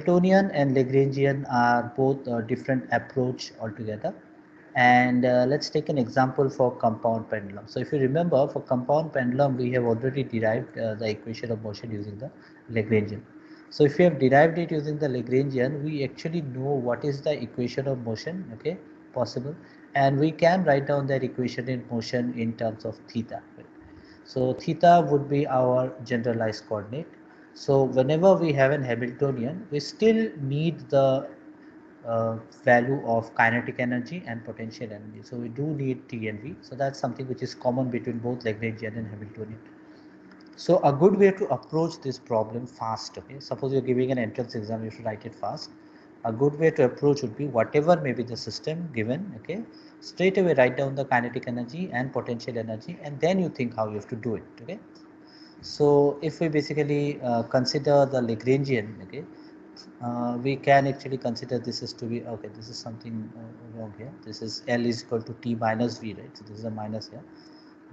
Hamiltonian and Lagrangian are both a different approach altogether. And let's take an example for compound pendulum. So if you remember, for compound pendulum, we have already derived the equation of motion using the Lagrangian. So if we have derived it using the Lagrangian, we actually know what is the equation of motion, okay, possible. And we can write down that equation in motion in terms of theta. Right? So theta would be our generalized coordinate. So whenever we have an Hamiltonian, we still need the value of kinetic energy and potential energy. So we do need T and V. So that's something which is common between both Lagrangian and Hamiltonian. So a good way to approach this problem fast, okay, suppose you're giving an entrance exam, you should write it fast. A good way to approach would be whatever may be the system given, okay, straight away write down the kinetic energy and potential energy, and then you think how you have to do it, okay. So if we basically consider the Lagrangian, okay, we can actually consider this is to be, okay, this is something wrong here. This is L is equal to T minus V, right? So this is a minus here,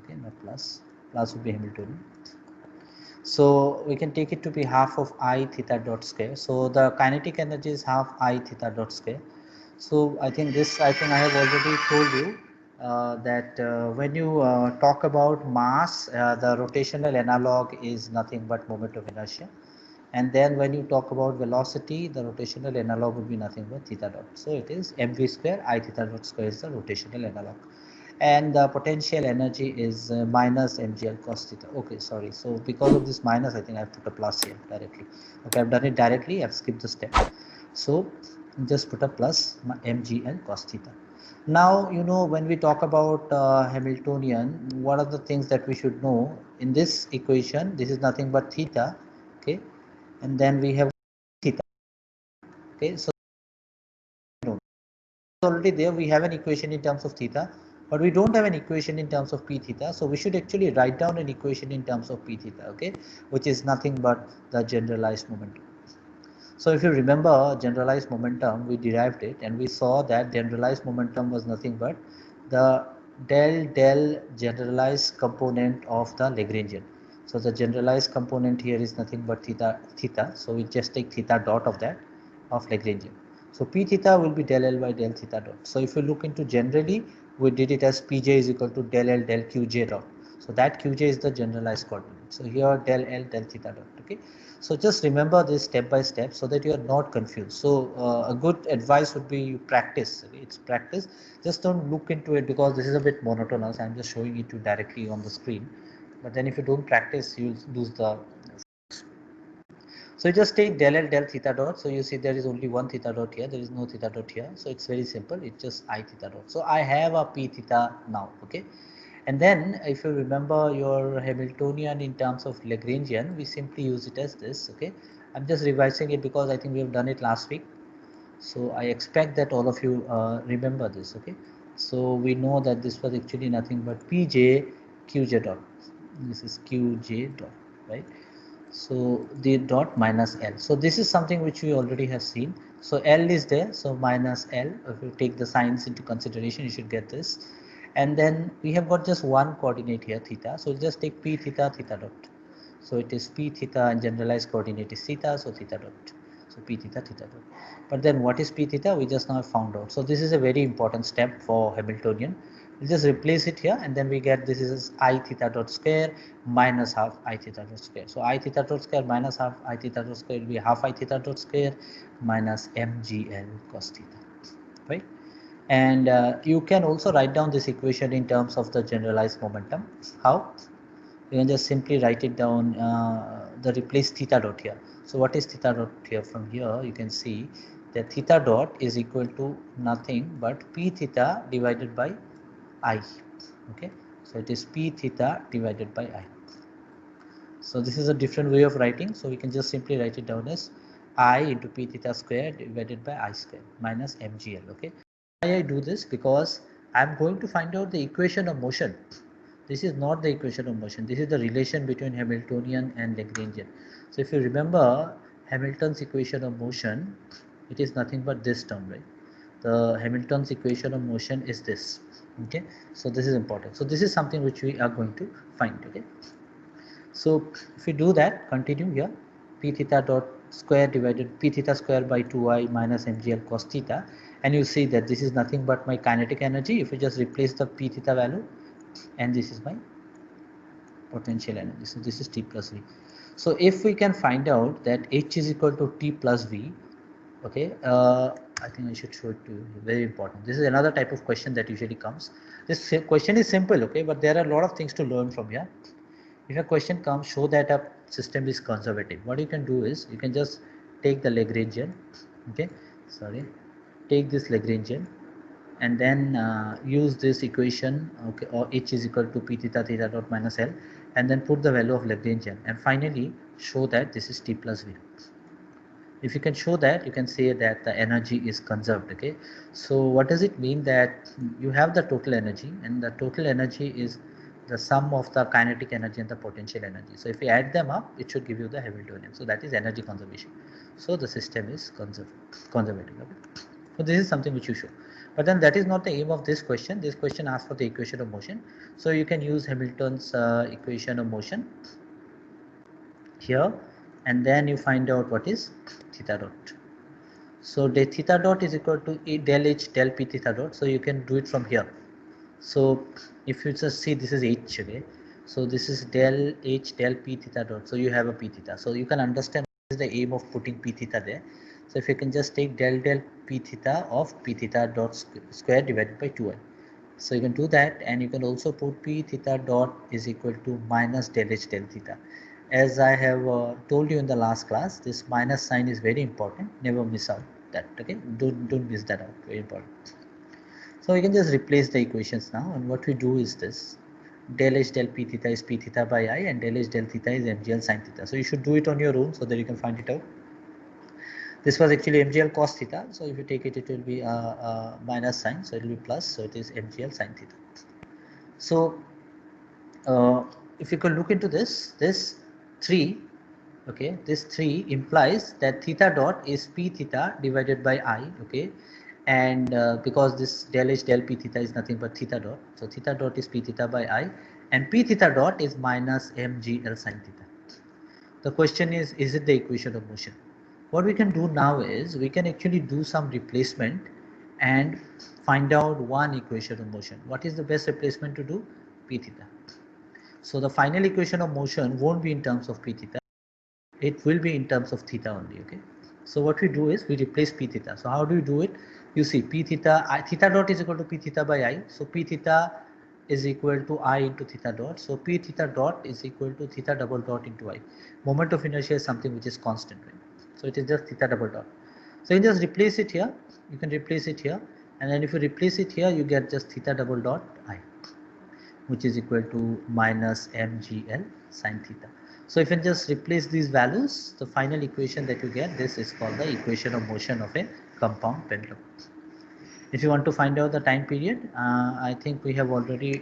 okay, not plus. Plus would be Hamiltonian. So we can take it to be half of I theta dot square. So the kinetic energy is half I theta dot square. So I think this, I think I have already told you that when you talk about mass, the rotational analog is nothing but moment of inertia. And then when you talk about velocity, the rotational analog would be nothing but theta dot. So it is mv square I theta dot square is the rotational analog. And the potential energy is minus mgl cos theta. Okay, sorry. So because of this minus, I think I have put a plus here directly. Okay, I've done it directly. I've skipped the step. So just put a plus mgl cos theta. Now, you know, when we talk about Hamiltonian, what are the things that we should know? In this equation, this is nothing but theta, okay, and then we have theta, okay. So already there we have an equation in terms of theta, but we don't have an equation in terms of p theta. So we should actually write down an equation in terms of p theta, okay, which is nothing but the generalized momentum. So if you remember generalized momentum, we derived it and we saw that generalized momentum was nothing but the del generalized component of the Lagrangian. So the generalized component here is nothing but theta. So we just take theta dot of that of Lagrangian. So p theta will be del L by del theta dot. So if you look into generally, we did it as Pj is equal to del L del Qj dot. So that Qj is the generalized coordinate. So here del L del theta dot, okay. So just remember this step by step so that you are not confused. So a good advice would be you practice. Okay? It's practice. Just don't look into it because this is a bit monotonous. I'm just showing it to you directly on the screen. But then if you don't practice, you'll lose the. So you just take del L del theta dot. So you see there is only one theta dot here. There is no theta dot here. So it's very simple. It's just I theta dot. So I have a p theta now. Okay. And then if you remember your Hamiltonian in terms of Lagrangian, we simply use it as this, okay. I'm just revising it because I think we have done it last week. So I expect that all of you remember this, okay. So we know that this was actually nothing but Pj Qj dot. This is Qj dot, right. So the dot minus L. So this is something which we already have seen. So L is there. So minus L. If you take the signs into consideration, you should get this. And then we have got just one coordinate here, theta. So just take p theta, theta dot. So it is p theta and generalized coordinate is theta. So theta dot. So p theta, theta dot. But then what is p theta? We just now found out. So this is a very important step for Hamiltonian. We'll just replace it here and then we get this is I theta dot square minus half I theta dot square. So I theta dot square minus half I theta dot square will be half I theta dot square minus mgl cos theta, right? And you can also write down this equation in terms of the generalized momentum. How? You can just simply write it down, the replace theta dot here. So what is theta dot here? From here you can see that theta dot is equal to nothing but p theta divided by I, okay. So it is p theta divided by I. So this is a different way of writing. So we can just simply write it down as I into p theta square divided by I square minus mgl, okay. Why I do this? Because I'm going to find out the equation of motion. This is not the equation of motion. This is the relation between Hamiltonian and Lagrangian. So if you remember Hamilton's equation of motion, it is nothing but this term, right? The Hamilton's equation of motion is this, okay. So this is important. So this is something which we are going to find, okay. So if we do that, continue here, p theta dot square divided p theta square by 2i minus mgl cos theta, and you see that this is nothing but my kinetic energy. If you just replace the p theta value, and this is my potential energy, so this is T plus V. So if we can find out that H is equal to T plus V, okay, I think I should show it to you. Very important. This is another type of question that usually comes. This question is simple, okay, but there are a lot of things to learn from here. If a question comes, show that a system is conservative. What you can do is you can just take the Lagrangian, okay, sorry, take this Lagrangian, and then use this equation, okay, or H is equal to P theta theta dot minus L, and then put the value of Lagrangian, and finally show that this is T plus V. If you can show that, you can say that the energy is conserved. Okay, so what does it mean? That you have the total energy, and the total energy is the sum of the kinetic energy and the potential energy. So if you add them up, it should give you the Hamiltonian. So that is energy conservation. So the system is conservative. Okay? So this is something which you show. But then that is not the aim of this question. This question asks for the equation of motion. So you can use Hamilton's equation of motion here, and then you find out what is theta dot. So the theta dot is equal to del H del P theta dot. So you can do it from here. So if you just see, this is H, okay. So this is del H del P theta dot. So you have a P theta. So you can understand what is the aim of putting P theta there. So if you can just take del P theta of P theta dot square divided by 2i. So you can do that, and you can also put P theta dot is equal to minus del H del theta. As I have told you in the last class, this minus sign is very important. Never miss out that. Okay, don't miss that out. Very important. So we can just replace the equations now, and what we do is this: del H del P theta is P theta by I, and del H del theta is mgl sin theta. So you should do it on your own so that you can find it out. This was actually mgl cos theta. So if you take it, it will be minus sign. So it will be plus. So it is mgl sin theta. So if you could look into this 3, okay, this 3 implies that theta dot is P theta divided by I, okay, and because this del H del P theta is nothing but theta dot, so theta dot is P theta by I, and P theta dot is minus mgl sin theta. The question is it the equation of motion? What we can do now is we can actually do some replacement and find out one equation of motion. What is the best replacement to do? P theta. So the final equation of motion won't be in terms of P theta, it will be in terms of theta only. Okay, so what we do is we replace P theta. So how do you do it? You see, P theta, theta dot is equal to P theta by I. So P theta is equal to I into theta dot. So P theta dot is equal to theta double dot into I. Moment of inertia is something which is constant, right? So it is just theta double dot. So you just replace it here. You can replace it here, and then if you replace it here, you get just theta double dot I, which is equal to minus mgl sin theta. So if you just replace these values, the final equation that you get, this is called the equation of motion of a compound pendulum. If you want to find out the time period, I think we have already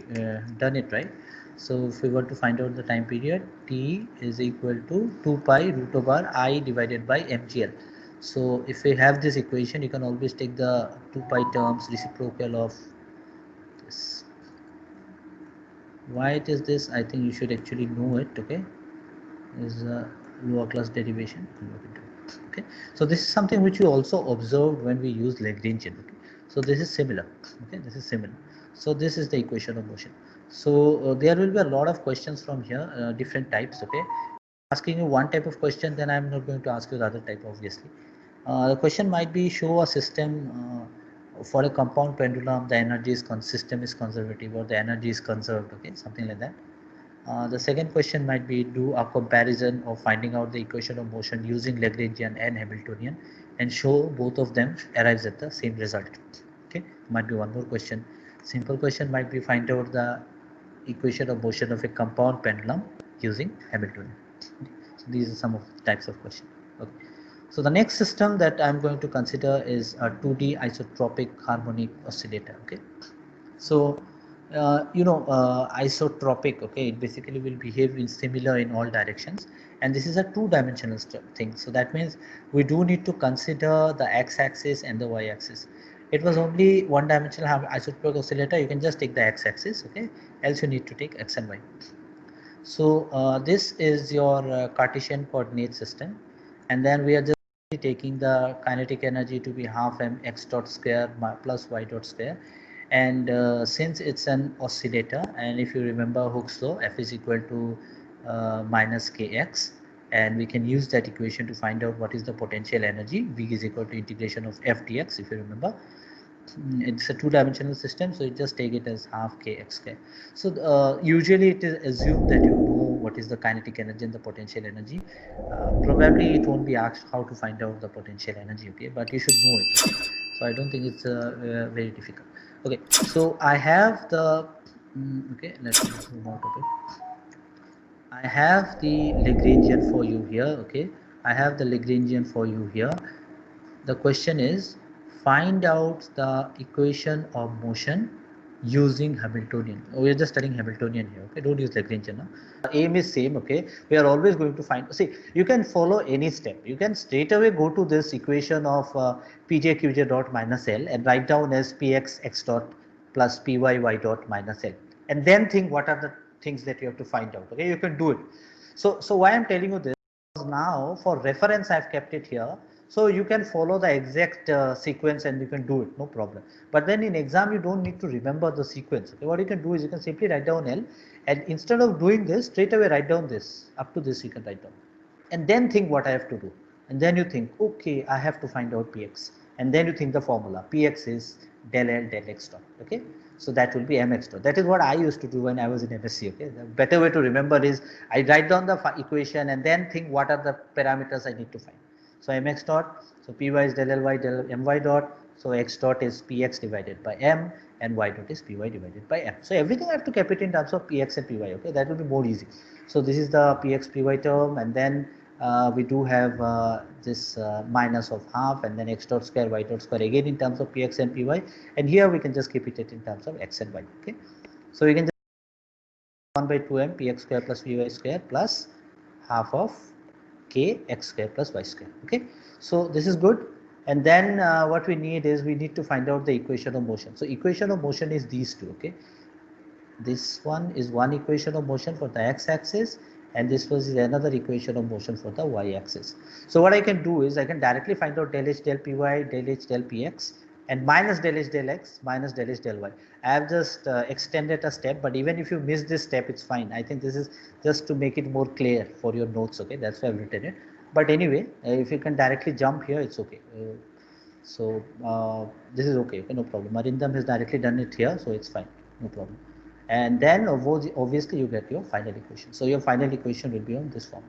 done it, right? So if we want to find out the time period, t is equal to 2 pi root over I divided by mgl. So if we have this equation, you can always take the 2 pi terms reciprocal of this. Why it is this? I think you should actually know it. Okay, is a lower class derivation. Okay, so this is something which you also observed when we use Lagrangian. Okay, so this is similar. Okay, this is similar. So this is the equation of motion. So there will be a lot of questions from here, different types. Okay, asking you one type of question, then I'm not going to ask you the other type, obviously. The question might be, show a system for a compound pendulum, the energy is system is conservative, or the energy is conserved. Okay, something like that. The second question might be, do a comparison of finding out the equation of motion using Lagrangian and Hamiltonian, and show both of them arrives at the same result. Okay, might be one more question. Simple question might be, find out the equation of motion of a compound pendulum using Hamiltonian. So these are some of the types of questions. Okay. So the next system that I'm going to consider is a 2D isotropic harmonic oscillator. Okay. So isotropic, okay, it basically will behave in similar in all directions, and this is a two-dimensional thing. So that means we do need to consider the x-axis and the y-axis. It was only one-dimensional isotropic oscillator, you can just take the x-axis, okay, else you need to take x and y. So this is your Cartesian coordinate system, and then we are just taking the kinetic energy to be half m x dot square plus y dot square. And since it's an oscillator, and if you remember Hooke's law, F is equal to minus kx, and we can use that equation to find out what is the potential energy. V is equal to integration of f dx, if you remember. It's a two-dimensional system, so you just take it as half kx square. So usually it is assumed that you know what is the kinetic energy and the potential energy. Probably it won't be asked how to find out the potential energy, okay, but you should know it. So I don't think it's very difficult. Okay, so I have the okay, let me zoom out a bit. I have the Lagrangian for you here, okay. I have the Lagrangian for you here. The question is, find out the equation of motion using Hamiltonian. We are just studying Hamiltonian here, okay, don't use Lagrangian now. Aim is same, okay. We are always going to find, see, you can follow any step. You can straight away go to this equation of Pj Qj dot minus L and write down as Px x dot plus Py y dot minus L, and then think what are the things that you have to find out, okay. You can do it. So why I'm telling you this, now for reference I've kept it here, so you can follow the exact sequence and you can do it, no problem. But then in exam you don't need to remember the sequence, okay. What you can do is you can simply write down L, and instead of doing this straight away write down this, up to this you can write down, and then think what I have to do, and then you think, okay, I have to find out Px, and then you think the formula, Px is del L del x dot, okay. So that will be mx dot. That is what I used to do when I was in MSc, okay. The better way to remember is I write down the equation and then think what are the parameters I need to find. So mx dot, so Py is del Ly del my dot, so x dot is Px divided by m, and y dot is Py divided by m. So everything I have to keep it in terms of Px and Py, okay. That will be more easy. So this is the Px Py term, and then we do have this minus of half, and then x dot square y dot square again in terms of Px and Py, and here we can just keep it in terms of x and y, okay. So we can just 1 by 2m Px square plus Py square plus half of k x square plus y square, okay. So this is good, and then what we need is we need to find out the equation of motion. So equation of motion is these two, okay. This one is one equation of motion for the x-axis, and this was another equation of motion for the y-axis. So what I can do is I can directly find out del h del py, del h del px, and minus del h del x, minus del h del y. I have just extended a step, but even if you miss this step, it's fine. I think this is just to make it more clear for your notes, okay. That's why I've written it. But anyway, if you can directly jump here, it's okay. So this is okay, no problem. Arindam has directly done it here, so it's fine, no problem. And then obviously you get your final equation. So your final equation will be on this form.